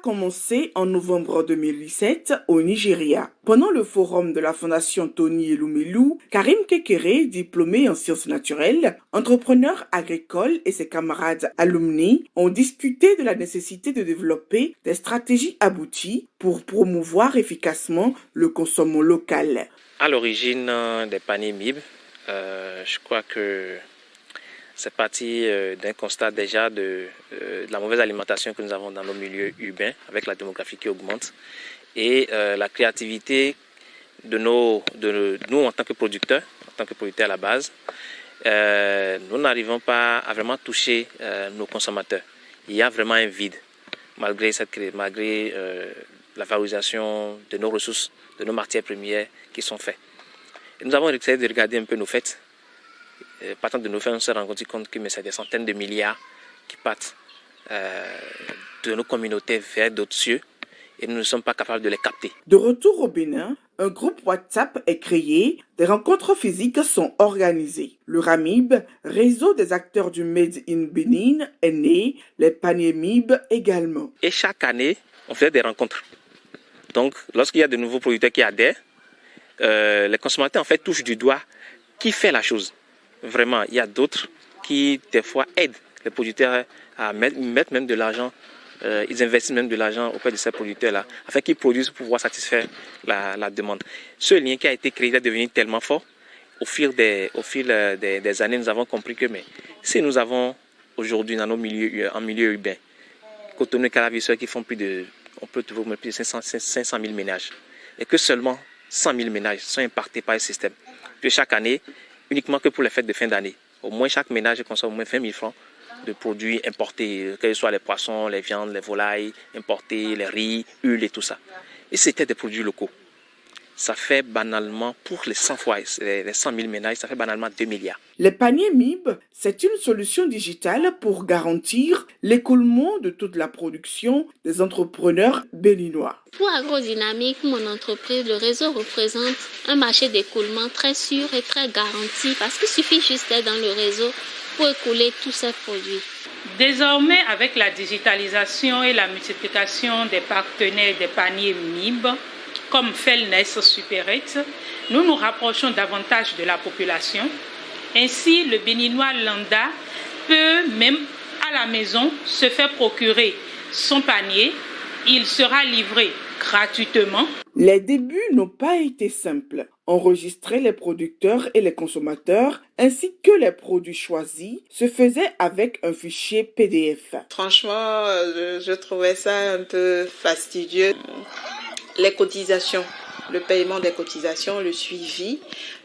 commencé en novembre 2017 au Nigeria. Pendant le forum de la Fondation Tony Elumelu, Karim Kekere, diplômé en sciences naturelles, entrepreneur agricole et ses camarades alumni ont discuté de la nécessité de développer des stratégies abouties pour promouvoir efficacement le consommation local. À l'origine des paniers MIB, je crois que c'est parti d'un constat déjà de la mauvaise alimentation que nous avons dans nos milieux urbains avec la démographie qui augmente et la créativité de nous en tant que producteurs à la base. Nous n'arrivons pas à vraiment toucher nos consommateurs. Il y a vraiment un vide malgré la valorisation de nos ressources, de nos matières premières qui sont faites. Et nous avons essayé de regarder un peu nos fêtes. Partant de nos faits, on s'est rendu compte que c'est des centaines de milliards qui partent de nos communautés vers d'autres cieux et nous ne sommes pas capables de les capter. De retour au Bénin, un groupe WhatsApp est créé, des rencontres physiques sont organisées. Le RAMIB, réseau des acteurs du Made in Bénin, est né, les paniers MIB également. Et chaque année, on fait des rencontres. Donc, lorsqu'il y a de nouveaux producteurs qui adhèrent, les consommateurs en fait touchent du doigt qui fait la chose. Vraiment, il y a d'autres qui, des fois, aident les producteurs à mettre même de l'argent. Ils investissent même de l'argent auprès de ces producteurs-là, afin qu'ils produisent pour pouvoir satisfaire la demande. Ce lien qui a été créé est devenu tellement fort. Au fil des années, nous avons compris que si nous avons aujourd'hui dans nos milieux, en milieu urbain, Cotonou et Calavisseur qui font on peut trouver plus de 500 000 ménages, et que seulement 100 000 ménages sont impactés par le système. Que chaque année, uniquement que pour les fêtes de fin d'année, au moins chaque ménage consomme au moins 20 000 francs de produits importés, que ce soit les poissons, les viandes, les volailles importées, les riz, huile et tout ça. Et c'était des produits locaux. Ça fait banalement, pour les 100 000 ménages, ça fait banalement 2 milliards. Les paniers MIB, c'est une solution digitale pour garantir l'écoulement de toute la production des entrepreneurs béninois. Pour Agrodynamique, mon entreprise, le réseau représente un marché d'écoulement très sûr et très garanti parce qu'il suffit juste d'être dans le réseau pour écouler tous ces produits. Désormais, avec la digitalisation et la multiplication des partenaires des paniers MIB, comme Felness Supérette, nous nous rapprochons davantage de la population. Ainsi, le Béninois lambda peut, même à la maison, se faire procurer son panier. Il sera livré gratuitement. Les débuts n'ont pas été simples. Enregistrer les producteurs et les consommateurs, ainsi que les produits choisis, se faisait avec un fichier PDF. Franchement, je trouvais ça un peu fastidieux. Les cotisations, le paiement des cotisations, le suivi,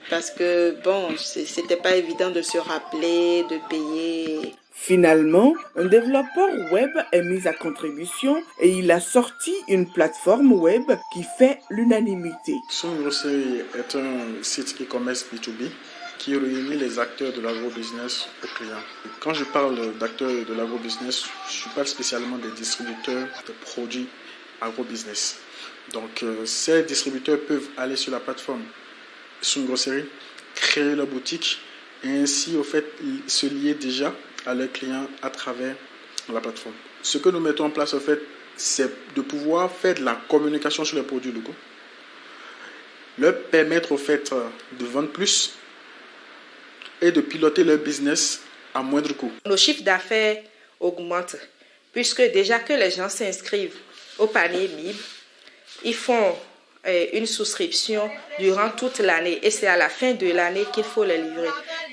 parce que c'était pas évident de se rappeler, de payer. Finalement, un développeur web est mis à contribution et il a sorti une plateforme web qui fait l'unanimité. Sungrocery est un site e-commerce B2B qui réunit les acteurs de l'agrobusiness aux clients. Quand je parle d'acteurs de l'agrobusiness, je parle spécialement des distributeurs de produits agrobusiness. Donc, ces distributeurs peuvent aller sur la plateforme Sungrocery, créer leur boutique et ainsi, au fait, se lier déjà à leurs clients à travers la plateforme. Ce que nous mettons en place, au fait, c'est de pouvoir faire de la communication sur les produits locaux, leur permettre, au fait, de vendre plus et de piloter leur business à moindre coût. Nos chiffres d'affaires augmentent puisque déjà que les gens s'inscrivent au panier MIB, ils font une souscription durant toute l'année et c'est à la fin de l'année qu'il faut les livrer.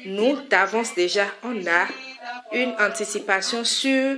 Nous, d'avance déjà, on a une anticipation sur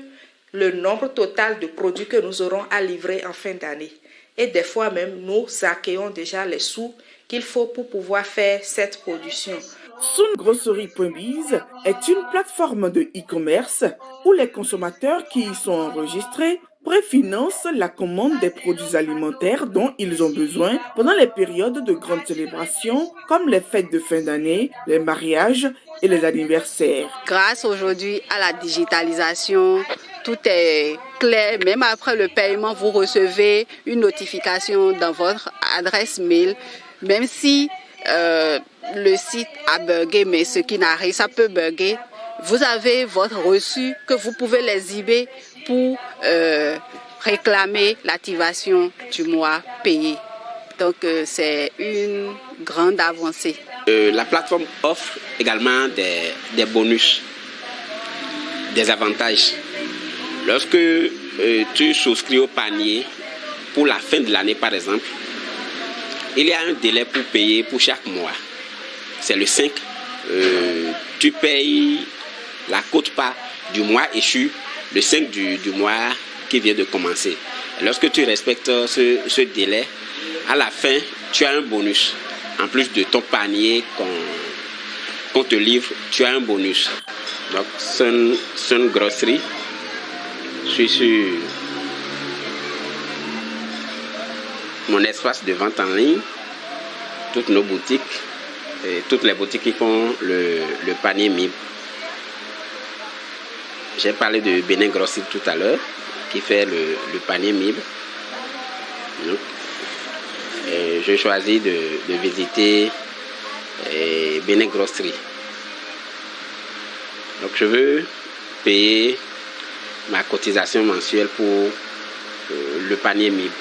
le nombre total de produits que nous aurons à livrer en fin d'année. Et des fois même, nous accueillons déjà les sous qu'il faut pour pouvoir faire cette production. Sungrocery.biz est une plateforme de e-commerce où les consommateurs qui y sont enregistrés préfinancent la commande des produits alimentaires dont ils ont besoin pendant les périodes de grandes célébrations comme les fêtes de fin d'année, les mariages et les anniversaires. Grâce aujourd'hui à la digitalisation, tout est clair. Même après le paiement, vous recevez une notification dans votre adresse mail, même si le site a bugué, mais ce qui n'arrive, ça peut bugger. Vous avez votre reçu que vous pouvez les exhiber pour réclamer l'activation du mois payé. Donc c'est une grande avancée. La plateforme offre également des bonus, des avantages. Lorsque tu souscris au panier pour la fin de l'année par exemple, il y a un délai pour payer pour chaque mois. C'est le 5. Tu payes la quote-part du mois échu le 5 du mois qui vient de commencer. Et lorsque tu respectes ce délai, à la fin, tu as un bonus. En plus de ton panier qu'on te livre, tu as un bonus. Donc, Sun Grocery, je suis sur mon espace de vente en ligne, toutes nos boutiques, et toutes les boutiques qui font le panier MIB. J'ai parlé de Bénin Grocery tout à l'heure, qui fait le panier MIB. Donc, j'ai choisi de visiter Bénin Grocery. Donc je veux payer ma cotisation mensuelle pour le panier MIB.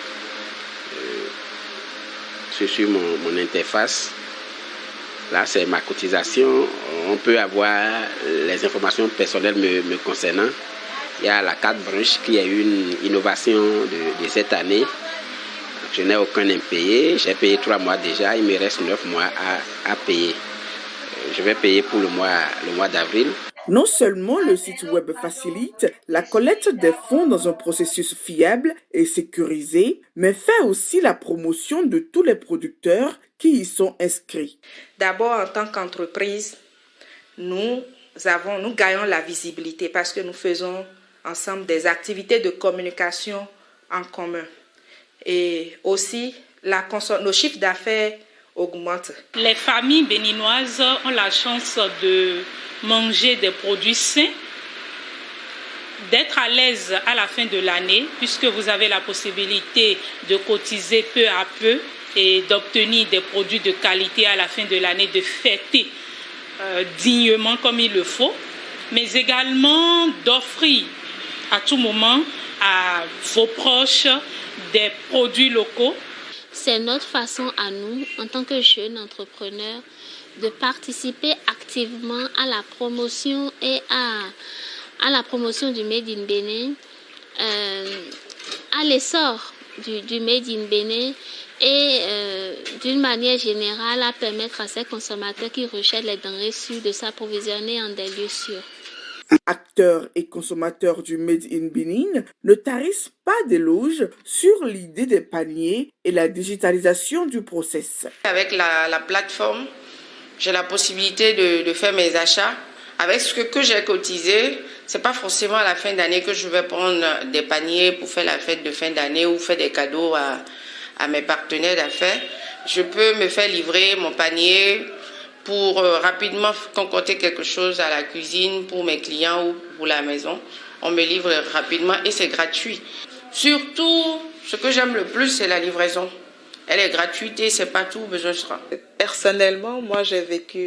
Je suis sur mon interface. Là, c'est ma cotisation. On peut avoir les informations personnelles me concernant. Il y a la carte branche qui est une innovation de cette année. Je n'ai aucun impayé. J'ai payé 3 mois déjà. Il me reste 9 mois à payer. Je vais payer pour le mois d'avril. Non seulement le site web facilite la collecte des fonds dans un processus fiable et sécurisé, mais fait aussi la promotion de tous les producteurs qui y sont inscrits. D'abord, en tant qu'entreprise, nous gagnons la visibilité parce que nous faisons ensemble des activités de communication en commun. Et aussi, nos chiffres d'affaires augmentent. Les familles béninoises ont la chance de manger des produits sains, d'être à l'aise à la fin de l'année, puisque vous avez la possibilité de cotiser peu à peu et d'obtenir des produits de qualité à la fin de l'année, de fêter dignement comme il le faut, mais également d'offrir à tout moment à vos proches des produits locaux. C'est notre façon à nous, en tant que jeunes entrepreneurs, de participer activement à la promotion et à la promotion du Made in Bénin, à l'essor du Made in Bénin et d'une manière générale à permettre à ces consommateurs qui recherchent les denrées sûres de s'approvisionner en des lieux sûrs. Acteurs et consommateurs du Made in Bénin ne tarissent pas d'éloges sur l'idée des paniers et la digitalisation du process. Avec la plateforme, j'ai la possibilité de faire mes achats. Avec ce que j'ai cotisé, c'est pas forcément à la fin d'année que je vais prendre des paniers pour faire la fête de fin d'année ou faire des cadeaux à mes partenaires d'affaires. Je peux me faire livrer mon panier pour rapidement concocter quelque chose à la cuisine pour mes clients ou pour la maison. On me livre rapidement et c'est gratuit. Surtout, ce que j'aime le plus, c'est la livraison. Elle est gratuite et c'est pas tout besoin sera. Personnellement, moi j'ai vécu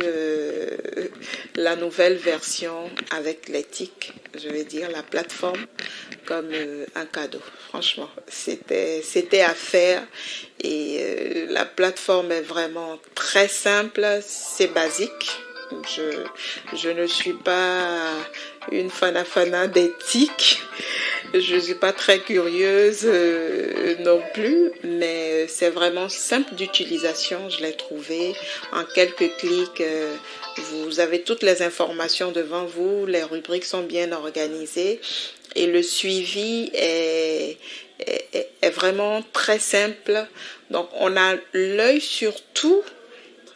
la nouvelle version avec l'éthique, je vais dire la plateforme, comme un cadeau. Franchement, c'était à faire et la plateforme est vraiment très simple, c'est basique. Je ne suis pas une fanafana d'éthique. Je ne suis pas très curieuse non plus, mais c'est vraiment simple d'utilisation, je l'ai trouvé. En quelques clics, vous avez toutes les informations devant vous, les rubriques sont bien organisées et le suivi est vraiment très simple. Donc on a l'œil sur tout,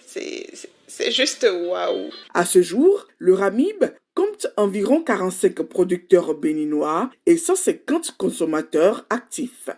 c'est juste waouh. À ce jour, le RAMIB compte environ 45 producteurs béninois et 150 consommateurs actifs.